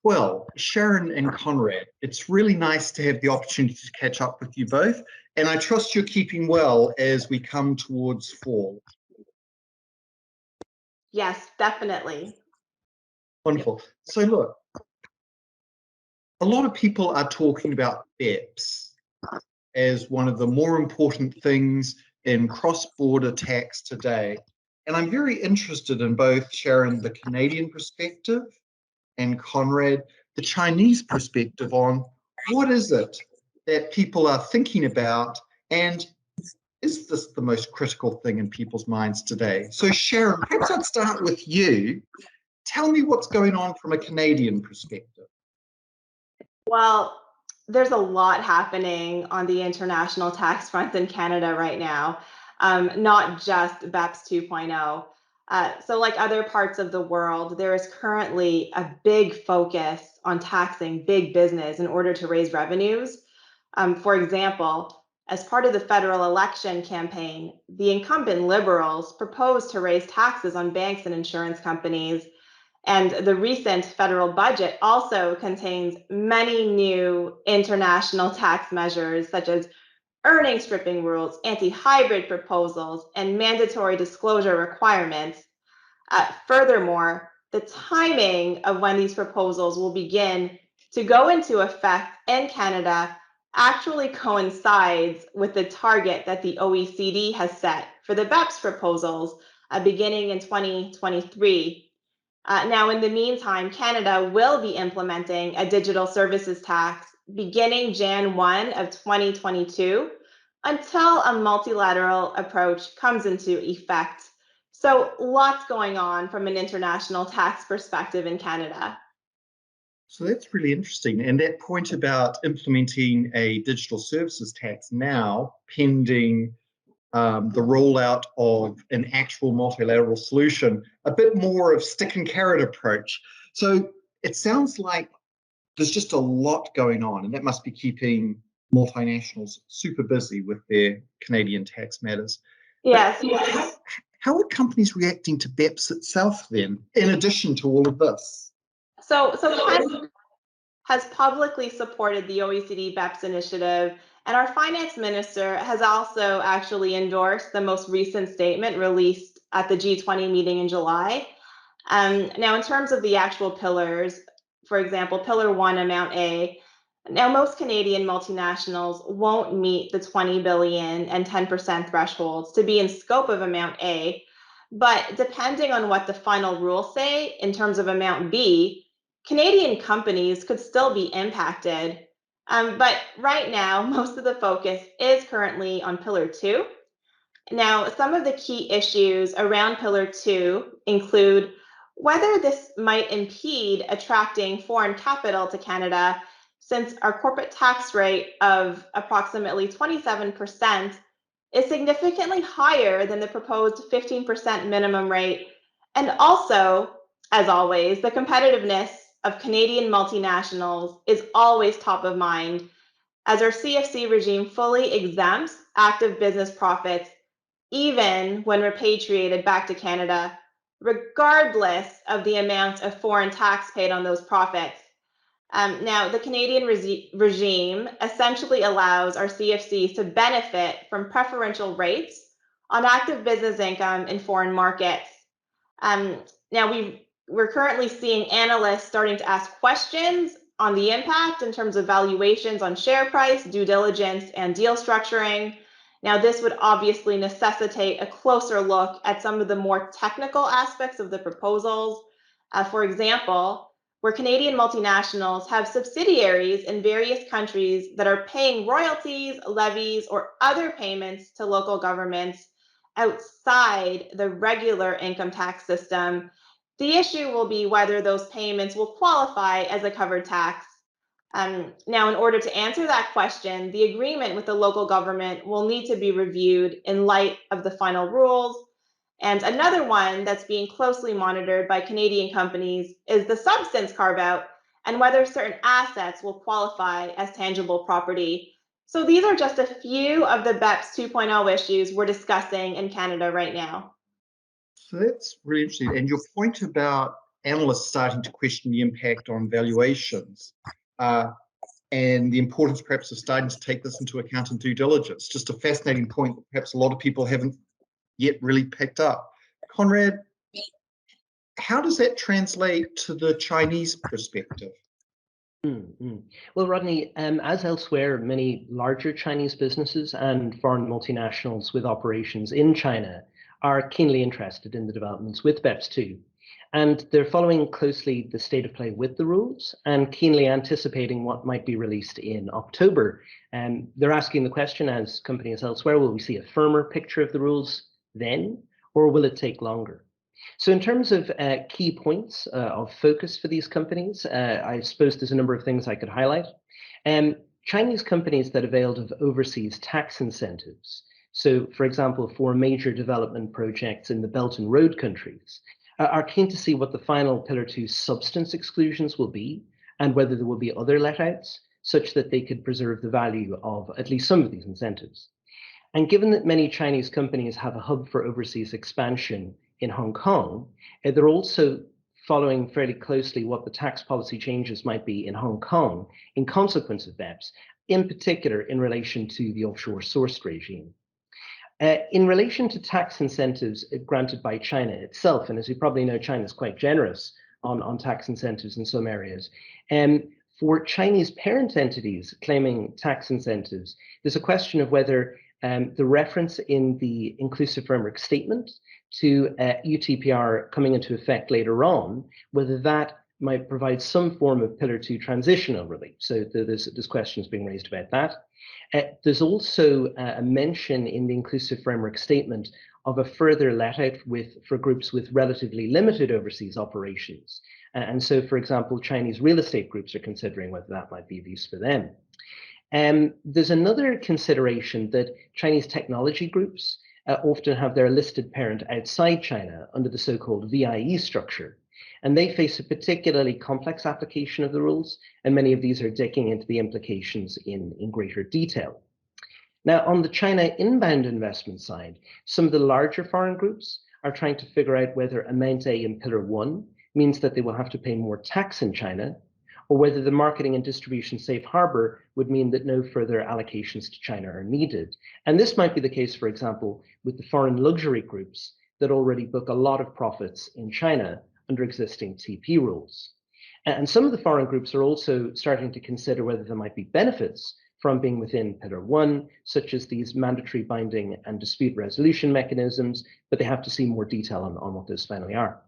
Well, Sharon and Conrad, it's really nice to have the opportunity to catch up with you both, and I trust you're keeping well as we come towards fall. Yes, definitely. Wonderful. So look, a lot of people are talking about BEPS as one of the more important things in cross-border tax today. And I'm very interested in both, Sharon, the Canadian perspective and Conrad, the Chinese perspective on what is it that people are thinking about, and is this the most critical thing in people's minds today? So Sharon, perhaps I'd start with you. Tell me what's going on from a Canadian perspective. Well, there's a lot happening on the international tax front in Canada right now, not just BEPS 2.0. So like other parts of the world, there is currently a big focus on taxing big business in order to raise revenues. For example, as part of the federal election campaign, the incumbent Liberals proposed to raise taxes on banks and insurance companies. And the recent federal budget also contains many new international tax measures, such as earnings stripping rules, anti-hybrid proposals, and mandatory disclosure requirements. Furthermore, the timing of when these proposals will begin to go into effect in Canada actually coincides with the target that the OECD has set for the BEPS proposals beginning in 2023. Now, in the meantime, Canada will be implementing a digital services tax beginning Jan 1 of 2022 until a multilateral approach comes into effect. So lots going on from an international tax perspective in Canada. So that's really interesting. And that point about implementing a digital services tax now, pending the rollout of an actual multilateral solution, a bit more of stick and carrot approach. So it sounds like there's just a lot going on, and that must be keeping multinationals super busy with their Canadian tax matters. Yes. How are companies reacting to BEPS itself then, in addition to all of this? So Canada has publicly supported the OECD BEPS initiative, and our finance minister has also actually endorsed the most recent statement released at the G20 meeting in July. Now, in terms of the actual pillars, for example, Pillar 1, Amount A, now most Canadian multinationals won't meet the 20 billion and 10% thresholds to be in scope of Amount A, but depending on what the final rules say in terms of Amount B, Canadian companies could still be impacted. But right now, most of the focus is currently on Pillar 2. Now, some of the key issues around Pillar 2 include whether this might impede attracting foreign capital to Canada, since our corporate tax rate of approximately 27% is significantly higher than the proposed 15% minimum rate. And also, as always, the competitiveness of Canadian multinationals is always top of mind, as our CFC regime fully exempts active business profits even when repatriated back to Canada, regardless of the amount of foreign tax paid on those profits. Now, the Canadian regime essentially allows our CFCs to benefit from preferential rates on active business income in foreign markets. Now, we're currently seeing analysts starting to ask questions on the impact in terms of valuations on share price, due diligence, and deal structuring. Now, this would obviously necessitate a closer look at some of the more technical aspects of the proposals. For example, where Canadian multinationals have subsidiaries in various countries that are paying royalties, levies, or other payments to local governments outside the regular income tax system, the issue will be whether those payments will qualify as a covered tax. Now, in order to answer that question, the agreement with the local government will need to be reviewed in light of the final rules. And another one that's being closely monitored by Canadian companies is the substance carve-out and whether certain assets will qualify as tangible property. So these are just a few of the BEPS 2.0 issues we're discussing in Canada right now. So that's really interesting. And your point about analysts starting to question the impact on valuations and the importance perhaps of starting to take this into account in due diligence. Just a fascinating point that perhaps a lot of people haven't yet really picked up. Conrad, how does that translate to the Chinese perspective? Well, Rodney, as elsewhere, many larger Chinese businesses and foreign multinationals with operations in China are keenly interested in the developments with BEPS 2. And they're following closely the state of play with the rules and keenly anticipating what might be released in October. And they're asking the question, as companies elsewhere, will we see a firmer picture of the rules then, or will it take longer? So in terms of key points of focus for these companies, I suppose there's a number of things I could highlight. Chinese companies that availed of overseas tax incentives. So for example, for major development projects in the Belt and Road countries, are keen to see what the final Pillar 2 substance exclusions will be and whether there will be other letouts such that they could preserve the value of at least some of these incentives. And given that many Chinese companies have a hub for overseas expansion in Hong Kong, they're also following fairly closely what the tax policy changes might be in Hong Kong in consequence of BEPS, in particular in relation to the offshore sourced regime. In relation to tax incentives granted by China itself, and as you probably know, China is quite generous on tax incentives in some areas. For Chinese parent entities claiming tax incentives, there's a question of whether the reference in the inclusive framework statement to UTPR coming into effect later on, whether that might provide some form of Pillar 2 transitional relief. So there's questions being raised about that. There's also a mention in the inclusive framework statement of a further let-out for groups with relatively limited overseas operations. And so, for example, Chinese real estate groups are considering whether that might be of use for them. There's another consideration that Chinese technology groups often have their listed parent outside China under the so-called VIE structure. And they face a particularly complex application of the rules, and many of these are digging into the implications in greater detail. Now, on the China inbound investment side, some of the larger foreign groups are trying to figure out whether Amount A in Pillar 1 means that they will have to pay more tax in China, or whether the marketing and distribution safe harbor would mean that no further allocations to China are needed. And this might be the case, for example, with the foreign luxury groups that already book a lot of profits in China under existing TP rules. And some of the foreign groups are also starting to consider whether there might be benefits from being within Pillar 1, such as these mandatory binding and dispute resolution mechanisms, but they have to see more detail on what those finally are.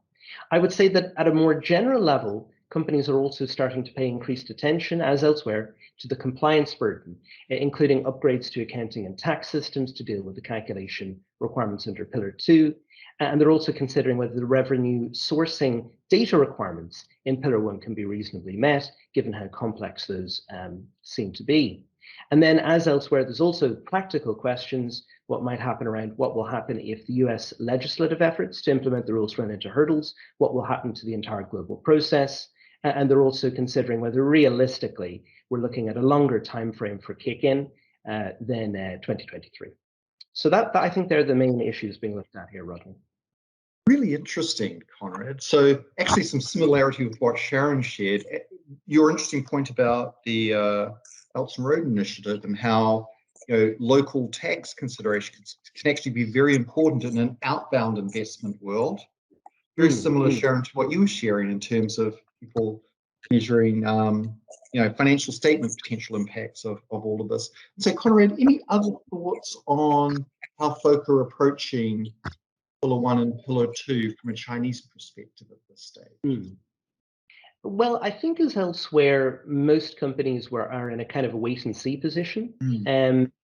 I would say that at a more general level, companies are also starting to pay increased attention, as elsewhere, to the compliance burden, including upgrades to accounting and tax systems to deal with the calculation requirements under Pillar 2. And they're also considering whether the revenue sourcing data requirements in Pillar 1 can be reasonably met, given how complex those seem to be. And then, as elsewhere, there's also practical questions. What might happen around what will happen if the US legislative efforts to implement the rules run into hurdles? What will happen to the entire global process? And they're also considering whether realistically we're looking at a longer time frame for kick-in than 2023. So that I think they're the main issues being looked at here, Rodney. Really interesting, Conrad. So actually some similarity with what Sharon shared. Your interesting point about the Belt and Road Initiative and how local tax considerations can actually be very important in an outbound investment world. Very similar, Sharon, to what you were sharing in terms of people measuring financial statement potential impacts of all of this. So Conrad, any other thoughts on how folk are approaching Pillar 1 and Pillar 2 from a Chinese perspective at this stage? Well, I think as elsewhere, most companies are in a kind of a wait and see position,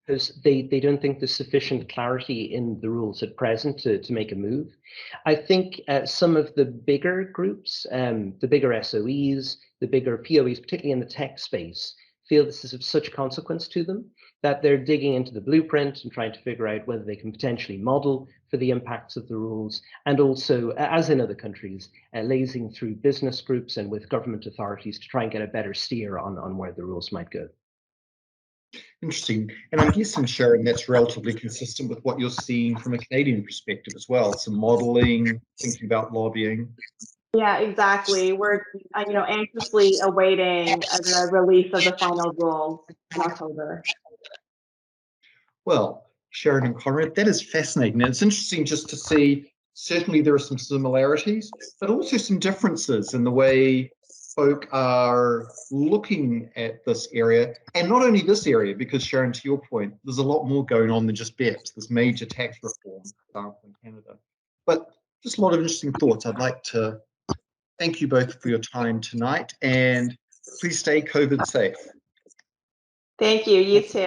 because they don't think there's sufficient clarity in the rules at present to make a move. I think some of the bigger groups, the bigger SOEs, the bigger POEs, particularly in the tech space, feel this is of such consequence to them that they're digging into the blueprint and trying to figure out whether they can potentially model for the impacts of the rules, and also, as in other countries, liaising through business groups and with government authorities to try and get a better steer on where the rules might go. Interesting. And I'm guessing, Sharon, that's relatively consistent with what you're seeing from a Canadian perspective as well. Some modeling, thinking about lobbying. Yeah, exactly. We're anxiously awaiting the release of the final rules in October. Well, Sharon and Conrad, that is fascinating. And it's interesting just to see, certainly there are some similarities, but also some differences in the way folk are looking at this area. And not only this area, because Sharon, to your point, there's a lot more going on than just BEPS, this major tax reform, for example, in Canada. But just a lot of interesting thoughts. I'd like to thank you both for your time tonight, and please stay COVID safe. Thank you. You too.